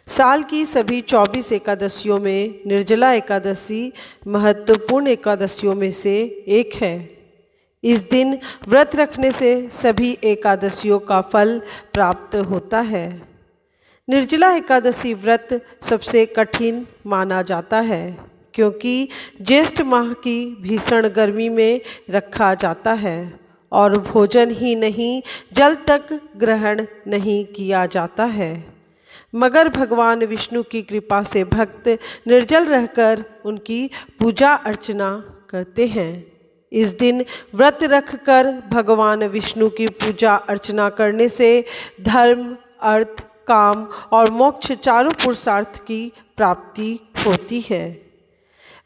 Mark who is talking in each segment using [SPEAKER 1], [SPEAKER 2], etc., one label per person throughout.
[SPEAKER 1] साल की सभी 24 एकादशियों में निर्जला एकादशी महत्वपूर्ण एकादशियों में से एक है। इस दिन व्रत रखने से सभी एकादशियों का फल प्राप्त होता है। निर्जला एकादशी व्रत सबसे कठिन माना जाता है क्योंकि ज्येष्ठ माह की भीषण गर्मी में रखा जाता है और भोजन ही नहीं जल तक ग्रहण नहीं किया जाता है। मगर भगवान विष्णु की कृपा से भक्त निर्जल रहकर उनकी पूजा अर्चना करते हैं। इस दिन व्रत रखकर भगवान विष्णु की पूजा अर्चना करने से धर्म, अर्थ, काम और मोक्ष चारों पुरुषार्थ की प्राप्ति होती है।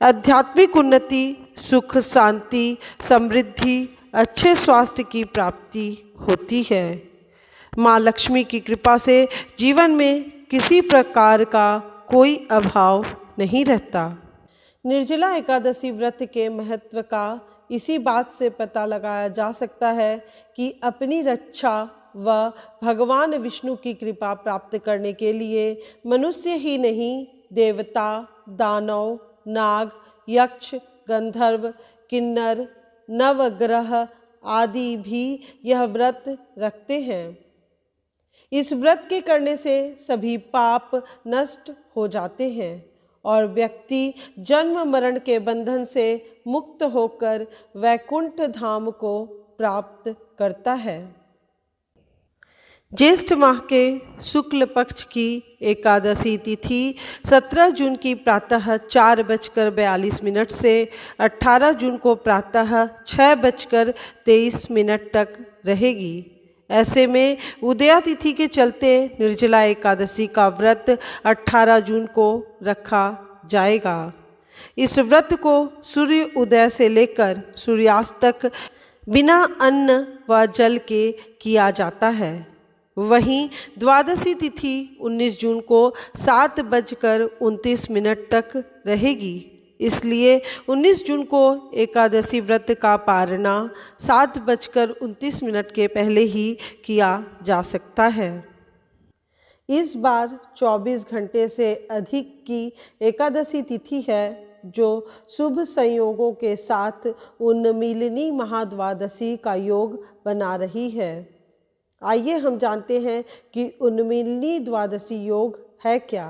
[SPEAKER 1] आध्यात्मिक उन्नति, सुख, शांति, समृद्धि, अच्छे स्वास्थ्य की प्राप्ति होती है। माँ लक्ष्मी की कृपा से जीवन में किसी प्रकार का कोई अभाव नहीं रहता। निर्जला एकादशी व्रत के महत्व का इसी बात से पता लगाया जा सकता है कि अपनी रक्षा व भगवान विष्णु की कृपा प्राप्त करने के लिए मनुष्य ही नहीं, देवता, दानव, नाग, यक्ष, गंधर्व, किन्नर, नवग्रह आदि भी यह व्रत रखते हैं। इस व्रत के करने से सभी पाप नष्ट हो जाते हैं और व्यक्ति जन्म मरण के बंधन से मुक्त होकर वैकुंठ धाम को प्राप्त करता है। ज्येष्ठ माह के शुक्ल पक्ष की एकादशी तिथि 17 जून की प्रातः 4:42 से 18 जून को प्रातः 6:23 तक रहेगी। ऐसे में उदया तिथि के चलते निर्जला एकादशी का व्रत 18 जून को रखा जाएगा। इस व्रत को सूर्य उदय से लेकर सूर्यास्त तक बिना अन्न व जल के किया जाता है। वहीं द्वादशी तिथि 19 जून को 7:29 तक रहेगी। इसलिए 19 जून को एकादशी व्रत का पारणा 7:29 के पहले ही किया जा सकता है। इस बार 24 घंटे से अधिक की एकादशी तिथि है जो शुभ संयोगों के साथ उन्मीलिनी महाद्वादशी का योग बना रही है। आइए हम जानते हैं कि उन्मीलिनी द्वादशी योग है क्या।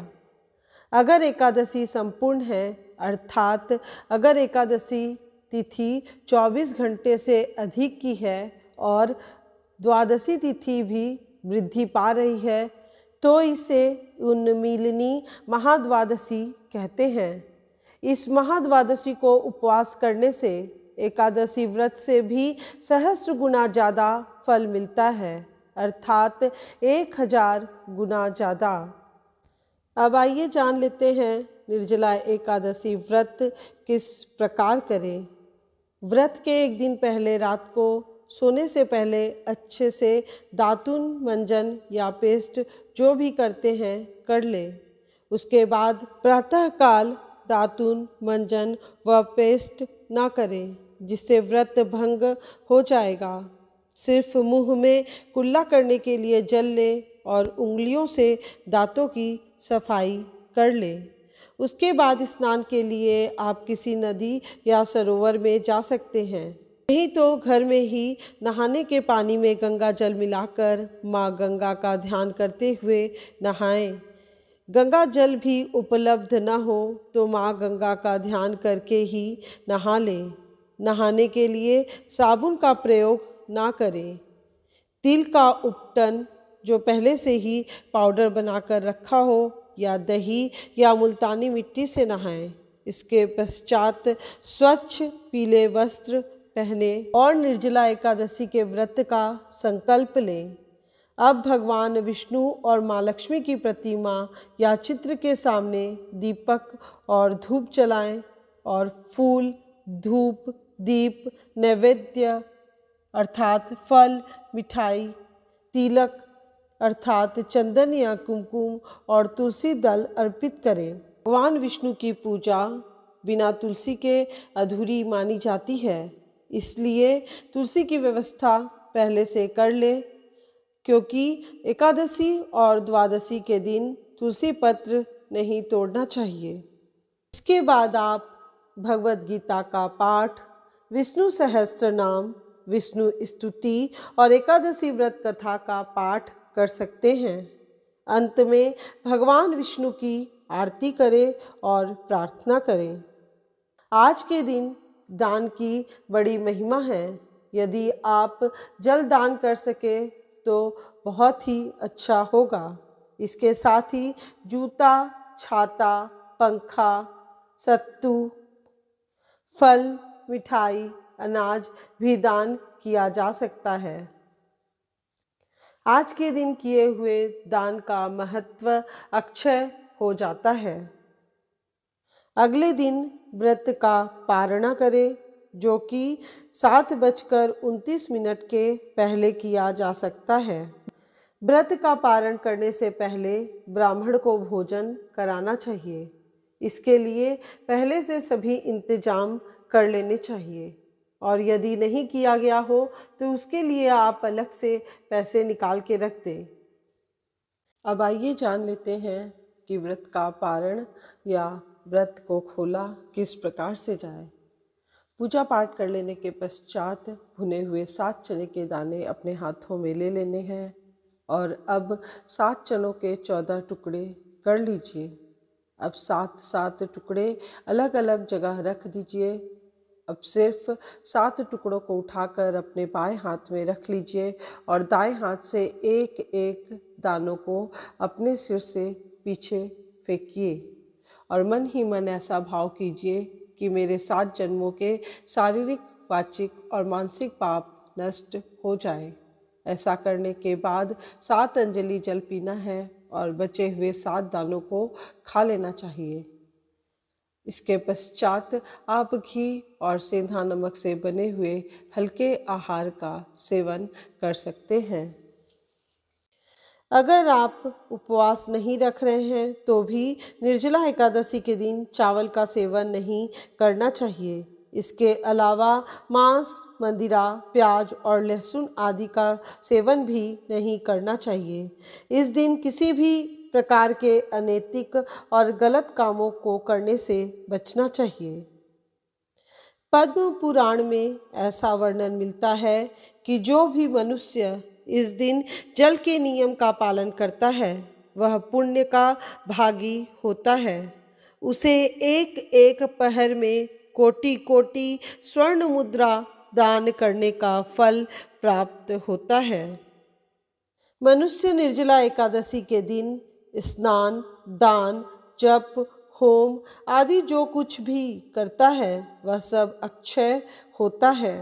[SPEAKER 1] अगर एकादशी संपूर्ण है अर्थात अगर एकादशी तिथि 24 घंटे से अधिक की है और द्वादशी तिथि भी वृद्धि पा रही है तो इसे उन्मीलिनी महाद्वादशी कहते हैं। इस महाद्वादशी को उपवास करने से एकादशी व्रत से भी सहस्त्र गुना ज़्यादा फल मिलता है अर्थात 1000 गुना ज़्यादा। अब आइए जान लेते हैं निर्जला एकादशी व्रत किस प्रकार करें। व्रत के एक दिन पहले रात को सोने से पहले अच्छे से दातुन, मंजन या पेस्ट जो भी करते हैं कर ले। उसके बाद प्रातःकाल दातुन, मंजन व पेस्ट ना करें जिससे व्रत भंग हो जाएगा। सिर्फ मुंह में कुल्ला करने के लिए जल ले और उंगलियों से दांतों की सफाई कर ले। उसके बाद स्नान के लिए आप किसी नदी या सरोवर में जा सकते हैं, नहीं तो घर में ही नहाने के पानी में गंगा जल मिलाकर माँ गंगा का ध्यान करते हुए नहाएं। गंगा जल भी उपलब्ध न हो तो माँ गंगा का ध्यान करके ही नहा लें। नहाने के लिए साबुन का प्रयोग ना करें। तिल का उपटन जो पहले से ही पाउडर बनाकर रखा हो या दही या मुल्तानी मिट्टी से नहाएं। इसके पश्चात स्वच्छ पीले वस्त्र पहने और निर्जला एकादशी के व्रत का संकल्प लें। अब भगवान विष्णु और माँ लक्ष्मी की प्रतिमा या चित्र के सामने दीपक और धूप जलाएं और फूल, धूप, दीप, नैवेद्य अर्थात फल, मिठाई, तिलक अर्थात चंदन या कुमकुम और तुलसी दल अर्पित करें। भगवान विष्णु की पूजा बिना तुलसी के अधूरी मानी जाती है, इसलिए तुलसी की व्यवस्था पहले से कर ले क्योंकि एकादशी और द्वादशी के दिन तुलसी पत्र नहीं तोड़ना चाहिए। इसके बाद आप भगवत गीता का पाठ, विष्णु सहस्त्र नाम, विष्णु स्तुति और एकादशी व्रत कथा का पाठ कर सकते हैं। अंत में भगवान विष्णु की आरती करें और प्रार्थना करें। आज के दिन दान की बड़ी महिमा है। यदि आप जल दान कर सके तो बहुत ही अच्छा होगा। इसके साथ ही जूता, छाता, पंखा, सत्तू, फल, मिठाई, अनाज भी दान किया जा सकता है। आज के दिन किए हुए दान का महत्व अक्षय हो जाता है। अगले दिन व्रत का पारणा करें, जो कि 7:29 के पहले किया जा सकता है। व्रत का पारण करने से पहले ब्राह्मण को भोजन कराना चाहिए। इसके लिए पहले से सभी इंतजाम कर लेने चाहिए, और यदि नहीं किया गया हो तो उसके लिए आप अलग से पैसे निकाल के रख दें। अब आइए जान लेते हैं कि व्रत का पारण या व्रत को खोला किस प्रकार से जाए। पूजा पाठ कर लेने के पश्चात भुने हुए 7 चने के दाने अपने हाथों में ले लेने हैं और अब 7 चनों के 14 टुकड़े कर लीजिए। अब 7 टुकड़े अलग अलग जगह रख दीजिए। अब सिर्फ 7 टुकड़ों को उठाकर अपने बाएं हाथ में रख लीजिए और दाएं हाथ से एक एक दानों को अपने सिर से पीछे फेंकिए और मन ही मन ऐसा भाव कीजिए कि मेरे 7 जन्मों के शारीरिक, वाचिक और मानसिक पाप नष्ट हो जाए। ऐसा करने के बाद 7 अंजलि जल पीना है और बचे हुए 7 दानों को खा लेना चाहिए। इसके पश्चात आप घी और सेंधा नमक से बने हुए हल्के आहार का सेवन कर सकते हैं। अगर आप उपवास नहीं रख रहे हैं तो भी निर्जला एकादशी के दिन चावल का सेवन नहीं करना चाहिए। इसके अलावा मांस, मदिरा, प्याज और लहसुन आदि का सेवन भी नहीं करना चाहिए। इस दिन किसी भी प्रकार के अनैतिक और गलत कामों को करने से बचना चाहिए। पद्म पुराण में ऐसा वर्णन मिलता है कि जो भी मनुष्य इस दिन जल के नियम का पालन करता है वह पुण्य का भागी होता है। उसे एक एक पहर में कोटि कोटि स्वर्ण मुद्रा दान करने का फल प्राप्त होता है। मनुष्य निर्जला एकादशी के दिन स्नान, दान, जप, होम आदि जो कुछ भी करता है वह सब अक्षय होता है।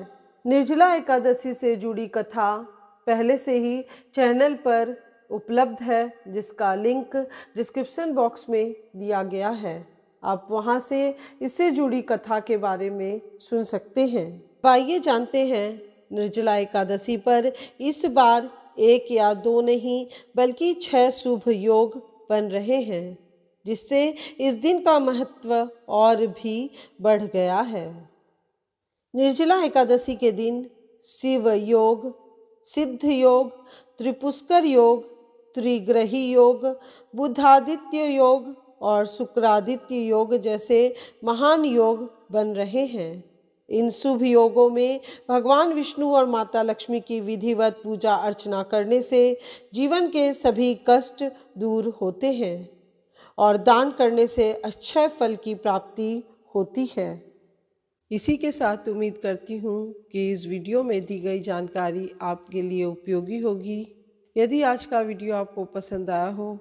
[SPEAKER 1] निर्जला एकादशी से जुड़ी कथा पहले से ही चैनल पर उपलब्ध है, जिसका लिंक डिस्क्रिप्शन बॉक्स में दिया गया है। आप वहां से इससे जुड़ी कथा के बारे में सुन सकते हैं। आइए जानते हैं निर्जला एकादशी पर इस बार 1 या 2 नहीं बल्कि 6 शुभ योग बन रहे हैं, जिससे इस दिन का महत्व और भी बढ़ गया है। निर्जला एकादशी के दिन शिव योग, सिद्ध योग, त्रिपुष्कर योग, त्रिग्रही योग, बुधादित्य योग और शुक्रादित्य योग जैसे महान योग बन रहे हैं। इन शुभ योगों में भगवान विष्णु और माता लक्ष्मी की विधिवत पूजा अर्चना करने से जीवन के सभी कष्ट दूर होते हैं और दान करने से अक्षय फल की प्राप्ति होती है। इसी के साथ उम्मीद करती हूँ कि इस वीडियो में दी गई जानकारी आपके लिए उपयोगी होगी। यदि आज का वीडियो आपको पसंद आया हो